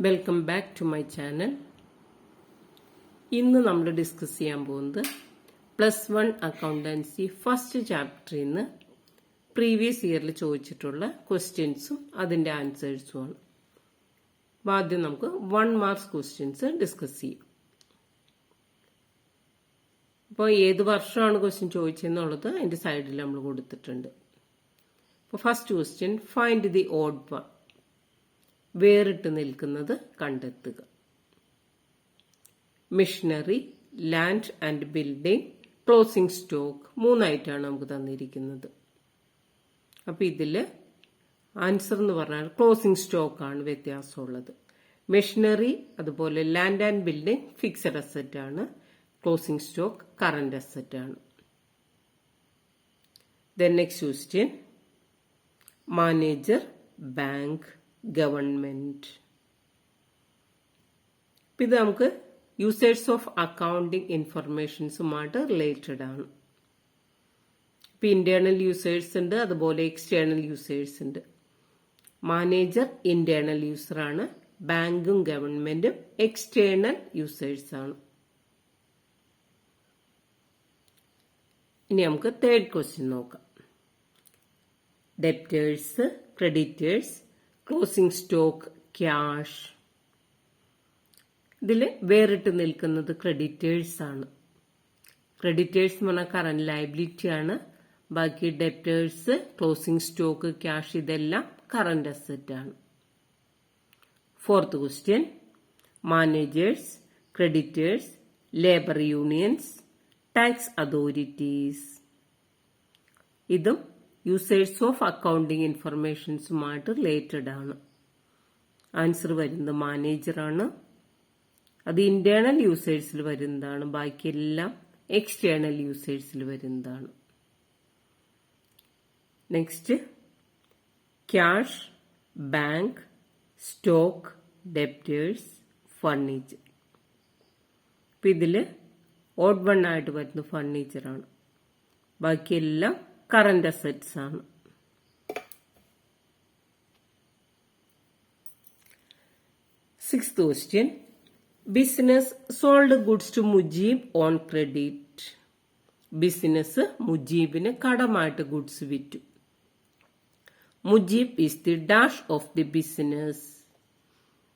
Welcome back to my channel. ഇന്ന് നമ്മൾ discuss ചെയ്യാൻ പോകുന്നത് +1 അക്കൗണ്ടൻസി ഫസ്റ്റ് ചാപ്റ്ററിൽ നിന്ന് പ്രീവിയസ് ഇയറിൽ ചോദിച്ചിട്ടുള്ള ക്വസ്റ്റ്യൻസും അതിൻ്റെ ആൻസേഴ്സുമാണ്. അപ്പോൾ ആദ്യം നമുക്ക് 1 മാർക്സ് ക്വസ്റ്റ്യൻസ് ഡിസ്കസ് ചെയ്യാം. അപ്പോൾ ഏത് വർഷമാണ് ക്വസ്റ്റ്യൻ ചോദിച്ചതെന്നുള്ളത് അതിൻ്റെ സൈഡിൽ നമ്മൾ കൊടുത്തിട്ടുണ്ട്. അപ്പോൾ first question, find the odd one. വേറിട്ട് നിൽക്കുന്നത് കണ്ടെത്തുക. Machinery, land and building, closing stock, 3 ആയിട്ടാണ് നമുക്ക് തന്നിരിക്കുന്നത്. അപ്പൊ ഇതില് ആൻസർ എന്ന് പറഞ്ഞാൽ ക്ലോസിംഗ് സ്റ്റോക്ക് ആണ് വ്യത്യാസമുള്ളത്. മിഷനറി അതുപോലെ land and building fixed asset ആണ്. ക്ലോസിംഗ് സ്റ്റോക്ക് കറന്റ് അസറ്റ് ആണ്. Then next question, manager, bank, government. ഇത് നമുക്ക് യൂസേഴ്സ് ഓഫ് അക്കൗണ്ടിംഗ് ഇൻഫർമേഷൻസുമായിട്ട് റിലേറ്റഡ് ആണ്. ഇപ്പൊ ഇന്റേണൽ യൂസേഴ്സ് ഉണ്ട്, അതുപോലെ എക്സ്റ്റേണൽ യൂസേഴ്സ് ഉണ്ട്. മാനേജർ ഇന്റേണൽ യൂസർ ആണ്, ബാങ്കും ഗവൺമെന്റും എക്സ്റ്റേണൽ യൂസേഴ്സ് ആണ്. ഇനി നമുക്ക് തേർഡ് ക്വസ്റ്റ്യൻ നോക്കാം. Debtors, creditors, closing stock, cash. ഇതിൽ വേറിട്ട് നിൽക്കുന്നത് ക്രെഡിറ്റേഴ്സ് ആണ്. ക്രെഡിറ്റേഴ്സ് എന്ന് പറഞ്ഞാൽ കറന്റ് ലയബിലിറ്റി ആണ്. ബാക്കി ഡെപ്റ്റേഴ്സ്, ക്ലോസിംഗ് സ്റ്റോക്ക്, ക്യാഷ് ഇതെല്ലാം കറന്റ് അസറ്റ് ആണ്. Fourth question, managers, creditors, labour unions, tax authorities. ഇതും യൂസേഴ്സ് ഓഫ് അക്കൗണ്ടിംഗ് ഇൻഫർമേഷൻസുമായിട്ട് റിലേറ്റഡ് ആണ്. ആൻസർ വരുന്നത് മാനേജറാണ്. അത് ഇന്റേണൽ യൂസേഴ്സിൽ വരുന്നതാണ്. ബാക്കിയെല്ലാം എക്സ്റ്റേണൽ യൂസേഴ്സിൽ വരുന്നതാണ്. Next, cash, bank, stock, debtors, furniture. ഇപ്പൊ ഇതില് ഓഡ് വൺ ആയിട്ട് വരുന്ന ഫർണിച്ചറാണ്. ബാക്കിയെല്ലാം കറന്റ് അസറ്റ്സ് ആണ്. Sixth question, business sold goods to Mujeeb on credit. Business മുജീബിന് കടമായിട്ട് ഗുഡ്സ് വിറ്റു. Mujeeb is the dash of the business.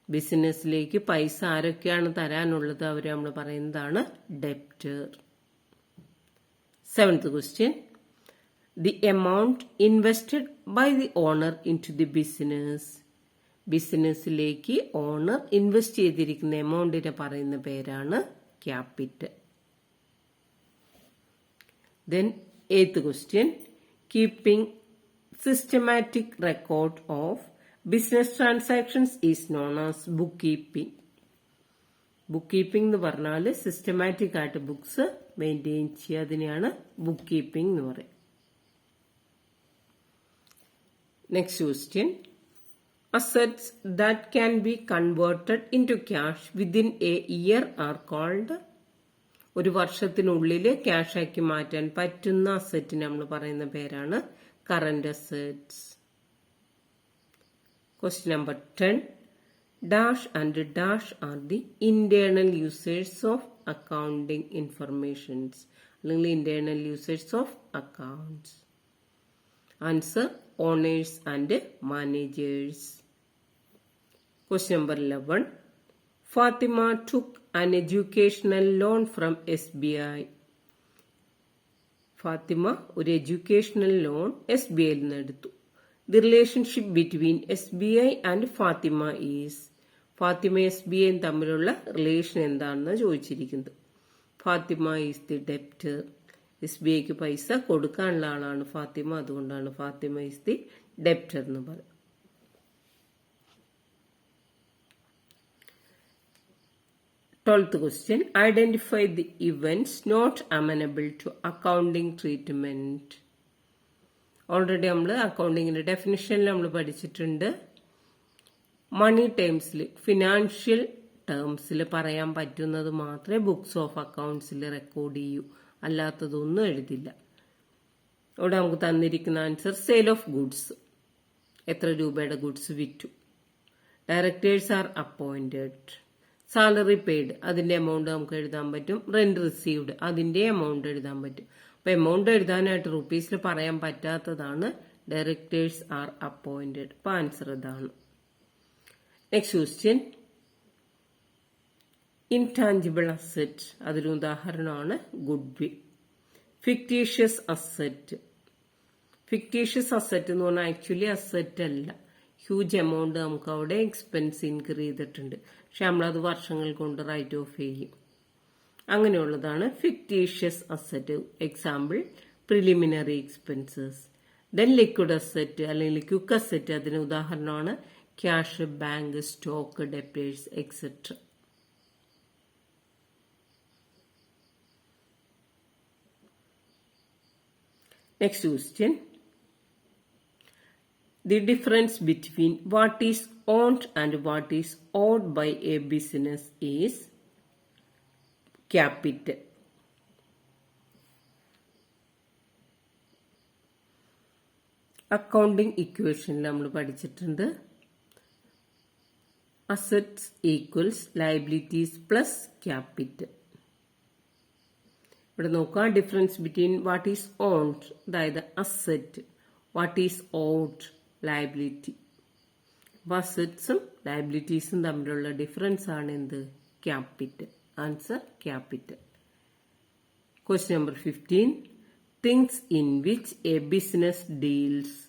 ബിസിനസ്സിലേക്ക് പൈസ ആരൊക്കെയാണ് തരാനുള്ളത് അവരെ നമ്മൾ പറയുന്നതാണ് debtor. Seventh question, the amount invested by the owner into the business. ബിസിനസ്സിലേക്ക് ഓണർ ഇൻവെസ്റ്റ് ചെയ്തിരിക്കുന്ന എമൗണ്ടിനെ പറയുന്ന പേരാണ് capital. Then eighth question, keeping systematic record of business transactions is known as book keeping. Book keeping എന്ന് പറഞ്ഞാൽ systematic ആയിട്ട് books maintain ചെയ്യുക, അതിനെയാണ് book keeping എന്ന് പറയുന്നത്. Next question, assets that can be converted into cash within a year are called. ഒരു വർഷത്തിനുള്ളിൽ cash ആക്കി മാറ്റാൻ പറ്റുന്ന അസറ്റിന് നമ്മൾ പറയുന്ന പേരാണ് current assets. Question number 10, dash and dash are the internal users of accounting informations, അല്ലെങ്കിൽ internal users of accounts. Answer, owners and managers. Question number 11, Fatima took an educational loan from SBI. Fathima ഒരു educational loan SBI യിൽ നിന്ന് എടുത്തു. The relationship between SBI and Fatima is. Fatima SBI തമ്മിലുള്ള relation എന്താണെന്ന് ചോദിച്ചിരിക്കുന്നത്. Fatima is the debtor. SBIക്ക് പൈസ കൊടുക്കാനുള്ള ആളാണ് ഫാത്തിമ, അതുകൊണ്ടാണ് ഫാത്തിമ ഈസ് ദി ഡെപ്റ്റർ എന്ന് പറയുന്നത്. 12th question, identify the events not amenable to accounting treatment. Already നമ്മൾ അക്കൗണ്ടിങ്ങിന്റെ ഡെഫിനിഷനിൽ നമ്മൾ പഠിച്ചിട്ടുണ്ട്. മണി ടേംസിൽ, ഫിനാൻഷ്യൽ ടേംസിൽ പറയാൻ പറ്റുന്നത് മാത്രമേ ബുക്സ് ഓഫ് അക്കൗണ്ട്സിൽ റെക്കോർഡ് ചെയ്യൂ, അല്ലാത്തതൊന്നും എഴുതില്ല. ഇവിടെ നമുക്ക് തന്നിരിക്കുന്ന ആൻസർ, സെയിൽ ഓഫ് ഗുഡ്സ്, എത്ര രൂപയുടെ ഗുഡ്സ് വിറ്റു. Directors are appointed. Salary paid അതിന്റെ എമൗണ്ട് നമുക്ക് എഴുതാൻ പറ്റും. റെന്റ് റിസീവ്ഡ് അതിന്റെ എമൗണ്ട് എഴുതാൻ പറ്റും. അപ്പൊ എമൗണ്ട് എഴുതാനായിട്ട് റുപ്പീസിൽ പറയാൻ പറ്റാത്തതാണ് ഡയറക്ടേഴ്സ് ആർ അപ്പോയിന്റഡ്. അപ്പൊ ആൻസർ ഇതാണ്. നെക്സ്റ്റ് ക്വസ്റ്റ്യൻ, ഇൻടാഞ്ചിബിൾ അസെറ്റ് അതിന് ഉദാഹരണമാണ് goodwill. Fictitious asset. Fictitious asset എന്ന് പറഞ്ഞാൽ ആക്ച്വലി അസെറ്റ് അല്ല, ഹ്യൂജ് എമൗണ്ട് നമുക്ക് അവിടെ എക്സ്പെൻസ് ഇൻക്രീ ചെയ്തിട്ടുണ്ട്, പക്ഷെ നമ്മളത് വർഷങ്ങൾ കൊണ്ട് റൈറ്റ് ഓഫ് ചെയ്യും. അങ്ങനെയുള്ളതാണ് fictitious asset. Example preliminary expenses. Then liquid asset അല്ലെങ്കിൽ ക്വിക്ക് അസെറ്റ് അതിന് ഉദാഹരണമാണ് cash, bank, stock, debtors etcetera. Next question, the difference between what is owned and what is owed by a business is capital. Accounting ഇക്വേഷനിൽ നമ്മൾ പഠിച്ചിട്ടുണ്ട് assets equals liabilities plus capital. ഇവിടെ നോക്കുക, difference between what is owned അതായത് asset, what is owed liability. അപ്പൊ അസറ്റ്സും ലയബിലിറ്റീസും തമ്മിലുള്ള ഡിഫറൻസ് ആണ് എന്ത്? Capital. Answer capital. Question number 15, things in which a business deals.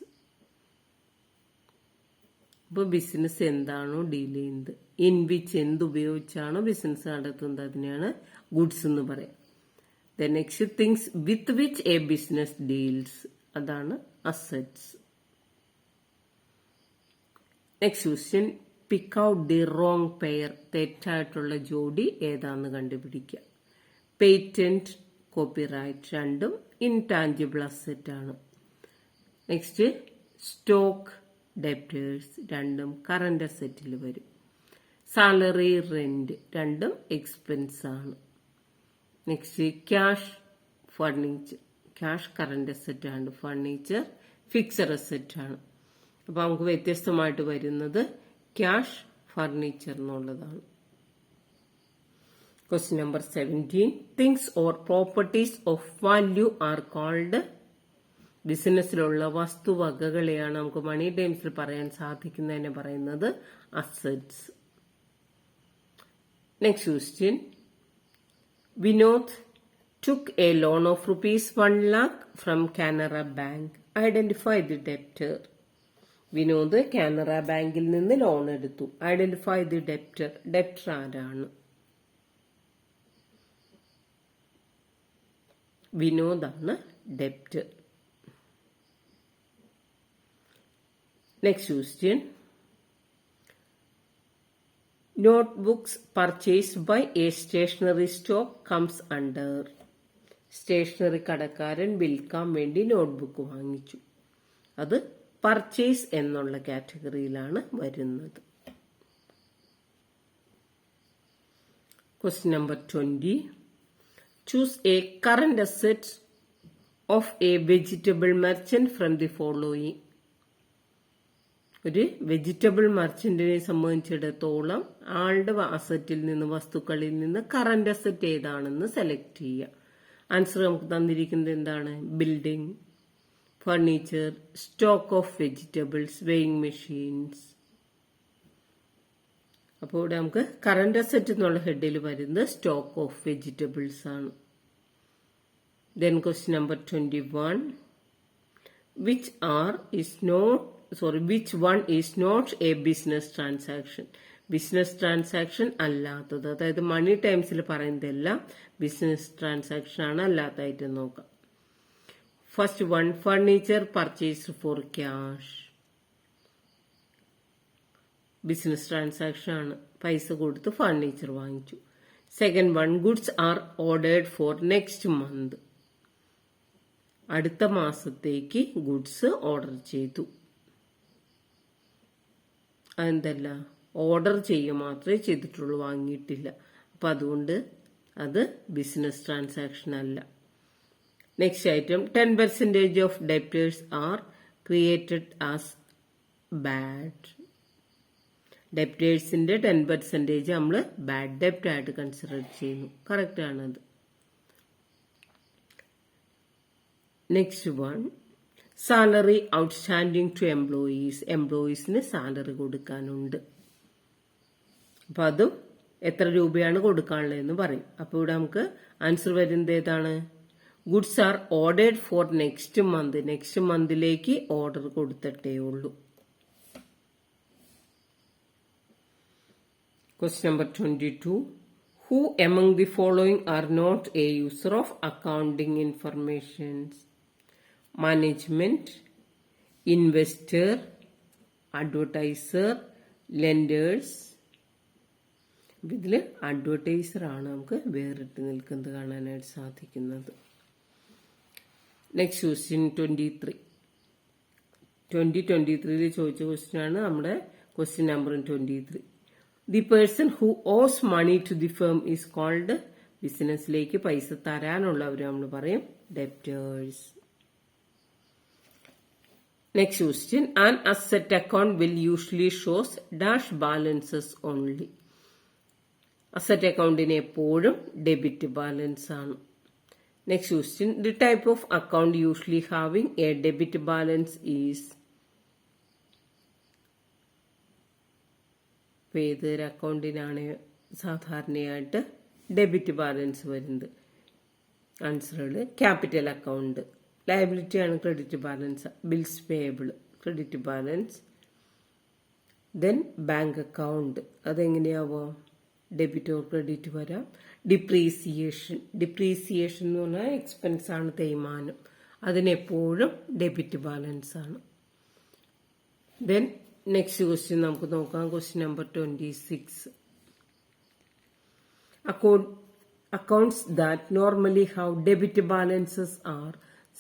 ഇപ്പൊ ബിസിനസ് എന്താണോ ഡീൽ ചെയ്യുന്നത്, ഇൻ വിച്ച് എന്തുപയോഗിച്ചാണോ ബിസിനസ് നടത്തുന്നത് അതിനെയാണ് ഗുഡ്സ് എന്ന് പറയാം. The next, things with which a business deals അതാണ് assets. Next question, pick out the wrong pair. തെറ്റായിട്ടുള്ള ജോഡി ഏതാന്ന് കണ്ടുപിടിക്കുക. പേറ്റന്റ്, കോപ്പിറൈറ്റ് രണ്ടും ഇൻടാഞ്ചിബിൾ അസറ്റ് ആണ്. നെക്സ്റ്റ്, സ്റ്റോക്ക്, ഡെപ്റ്റേഴ്സ് രണ്ടും കറന്റ് അസറ്റിൽ വരും. സാലറി, റെന്റ് രണ്ടും എക്സ്പെൻസ് ആണ്. Next, cash, furniture. Cash current asset ആണ്, ഫർണിച്ചർ ഫിക്സഡ് അസറ്റ് ആണ്. അപ്പൊ നമുക്ക് വ്യത്യസ്തമായിട്ട് വരുന്നത് ക്യാഷ്, ഫർണിച്ചർ എന്നുള്ളതാണ്. Question number 17, things or properties of value are called. ബിസിനസ്സിലുള്ള വസ്തുവകകളെയാണ് നമുക്ക് മണി ടൈംസിൽ പറയാൻ സാധിക്കുന്നതിനെ പറയുന്നത് assets. Next question, Vinod took a loan of rupees 1 lakh from Canara Bank. Identify the debtor. Vinod Canara ബാങ്കിൽ നിന്ന് ലോൺ എടുത്തു. Identify the debtor. ഡെപ്റ്റർ ആരാണ്? വിനോദാണ് debtor. Next question, notebooks purchased by a stationery store comes under. Stationery കടക്കാരൻ വിൽക്കാൻ വേണ്ടി notebook വാങ്ങിച്ചു. അത് പർച്ചേസ് എന്നുള്ള കാറ്റഗറിയിലാണ് വരുന്നത്. Question number 20, choose A current asset of A vegetable merchant from the following. ഒരു വെജിറ്റബിൾ മെർച്ചന്റിനെ സംബന്ധിച്ചിടത്തോളം ആളുടെ അസറ്റിൽ നിന്ന്, വസ്തുക്കളിൽ നിന്ന് കറന്റ് അസറ്റ് ഏതാണെന്ന് സെലക്ട് ചെയ്യുക. ആൻസർ നമുക്ക് തന്നിരിക്കുന്നത് എന്താണ്? Building, furniture, stock of vegetables, weighing machines. അപ്പോൾ ഇവിടെ നമുക്ക് കറന്റ് അസറ്റ് എന്നുള്ള ഹെഡിൽ വരുന്നത് സ്റ്റോക്ക് ഓഫ് വെജിറ്റബിൾസ് ആണ്. Then question number 21, which one is not a business transaction. Business transaction അല്ലാത്തത്, അതായത് മണി ടൈംസിൽ പറയുന്നതെല്ലാം ബിസിനസ് ട്രാൻസാക്ഷൻ ആണ്. അല്ലാത്തതായിട്ട് നോക്കാം. First one, furniture purchased for cash. Business transaction ആണ്, പൈസ കൊടുത്ത് ഫർണിച്ചർ വാങ്ങിച്ചു. Second one, goods are ordered for next month. അടുത്ത മാസത്തേക്ക് ഗുഡ്സ് ഓർഡർ ചെയ്തു. അതെന്തല്ല, ഓർഡർ ചെയ്യുക മാത്രമേ ചെയ്തിട്ടുള്ളൂ, വാങ്ങിയിട്ടില്ല. അപ്പൊ അതുകൊണ്ട് അത് ബിസിനസ് ട്രാൻസാക്ഷൻ അല്ല. Next item, 10% of debtors are created as bad. ഡെപ്റ്റേഴ്സിന്റെ 10% നമ്മൾ ബാഡ് ഡെപ്റ്റ് ആയിട്ട് കൺസിഡർ ചെയ്യുന്നു. കറക്റ്റ് ആണത്. Next one, salary outstanding to employees. എംപ്ലോയീസിന് സാലറി കൊടുക്കാനുണ്ട്. അപ്പൊ അതും എത്ര രൂപയാണ് കൊടുക്കാനുള്ളതെന്ന് പറയും. അപ്പൊ ഇവിടെ നമുക്ക് ആൻസർ വരുന്നത് ഏതാണ്? Goods are ordered for next month. Next മന്തിലേക്ക് ഓർഡർ കൊടുത്തിട്ടേ ഉള്ളൂ. Question number 22. Who among the following are not a user of accounting information? Management, investor, advertiser, lenders. ഇതിൽ അഡ്വർടൈസർ ആണ് നമുക്ക് വേറിട്ട് നിൽക്കുന്നത് കാണാനായിട്ട് സാധിക്കുന്നത്. Next question 23. 2023 ചോദിച്ച ക്വസ്റ്റ്യൻ ആണ് നമ്മുടെ question number 23. The person who owes money to the firm is called, ബിസിനസ്സിലേക്ക് പൈസ തരാനുള്ളവർ നമ്മൾ പറയും debtors. Next question, an asset account will usually shows dash balances only. Asset അക്കൗണ്ടിന് എപ്പോഴും ഡെബിറ്റ് ബാലൻസ് ആണ്. Next question, the type of account usually having a debit balance is. ഏതൊരു അക്കൗണ്ടിനാണ് സാധാരണയായിട്ട് ഡെബിറ്റ് ബാലൻസ് വരുന്നത്? ആൻസറുകൾ ക്യാപിറ്റൽ അക്കൗണ്ട്, ലയബിലിറ്റി ആണ് credit balance, bills payable credit balance, then bank account. അതെങ്ങനെയാവോ? ഡെബിറ്റ് ഓർ ക്രെഡിറ്റ് വരാം. Depreciation എന്ന് പറഞ്ഞാൽ എക്സ്പെൻസ് ആണ്, തേയ്മാനം, അതിനെപ്പോഴും ഡെബിറ്റ് ബാലൻസ് ആണ്. ദെൻ നെക്സ്റ്റ് ക്വസ്റ്റ്യൻ നമുക്ക് നോക്കാം. Question number 26. Accounts that normally have debit balances are.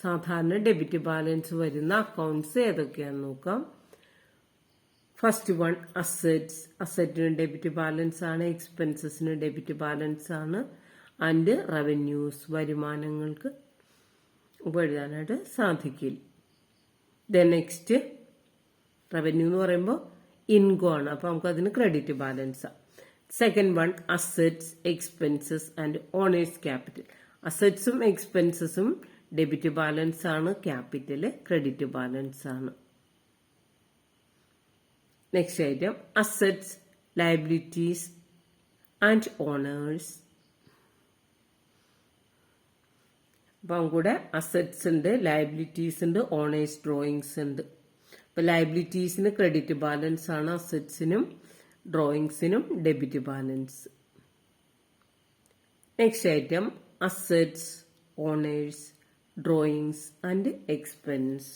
സാധാരണ ഡെബിറ്റ് ബാലൻസ് വരുന്ന അക്കൗണ്ട്സ് ഏതൊക്കെയാണെന്ന് നോക്കാം. First one, assets. അസറ്റിന് ഡെബിറ്റ് ബാലൻസ് ആണ്, എക്സ്പെൻസസിന് ഡെബിറ്റ് ബാലൻസ് ആണ്, ആൻഡ് റവന്യൂസ് വരുമാനങ്ങൾക്ക് എഴുതാനായിട്ട് സാധിക്കില്ല. ദെൻ നെക്സ്റ്റ്, റവന്യൂ എന്ന് പറയുമ്പോൾ ഇൻകോ ആണ്, അപ്പൊ നമുക്ക് അതിന് ക്രെഡിറ്റ് ബാലൻസ് ആണ്. Second one, assets, expenses and owners capital. അസറ്റ്സും എക്സ്പെൻസസും ഡെബിറ്റ് ബാലൻസ് ആണ്, ക്യാപിറ്റല് ക്രെഡിറ്റ് ബാലൻസ് ആണ്. Next item, assets, liabilities and owners. അപ്പം കൂടെ അസറ്റ്സ് ഉണ്ട്, ലയബിലിറ്റീസ് ഉണ്ട്, ഓണേഴ്സ് ഡ്രോയിങ്സ് ഉണ്ട്. അപ്പൊ ലയബിലിറ്റീസിന് ക്രെഡിറ്റ് ബാലൻസ് ആണ്, അസറ്റ്സിനും ഡ്രോയിങ്സിനും debit balance. Next item, assets, owners, drawings and expense.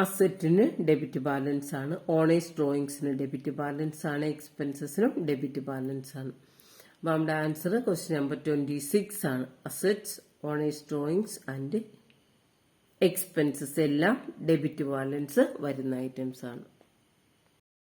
അസറ്റിന് ഡെബിറ്റ് ബാലൻസ് ആണ്, ഓണേഴ്സ് ഡ്രോയിങ്സിന് ഡെബിറ്റ് ബാലൻസ് ആണ്, എക്സ്പെൻസസിനും ഡെബിറ്റ് ബാലൻസ് ആണ്. അപ്പൊ നമ്മുടെ ആൻസർ ക്വസ്റ്റ്യൻ നമ്പർ 26 ആണ്. Assets, owners drawings and expenses എല്ലാം ഡെബിറ്റ് ബാലൻസ് വരുന്ന ഐറ്റംസ് ആണ്.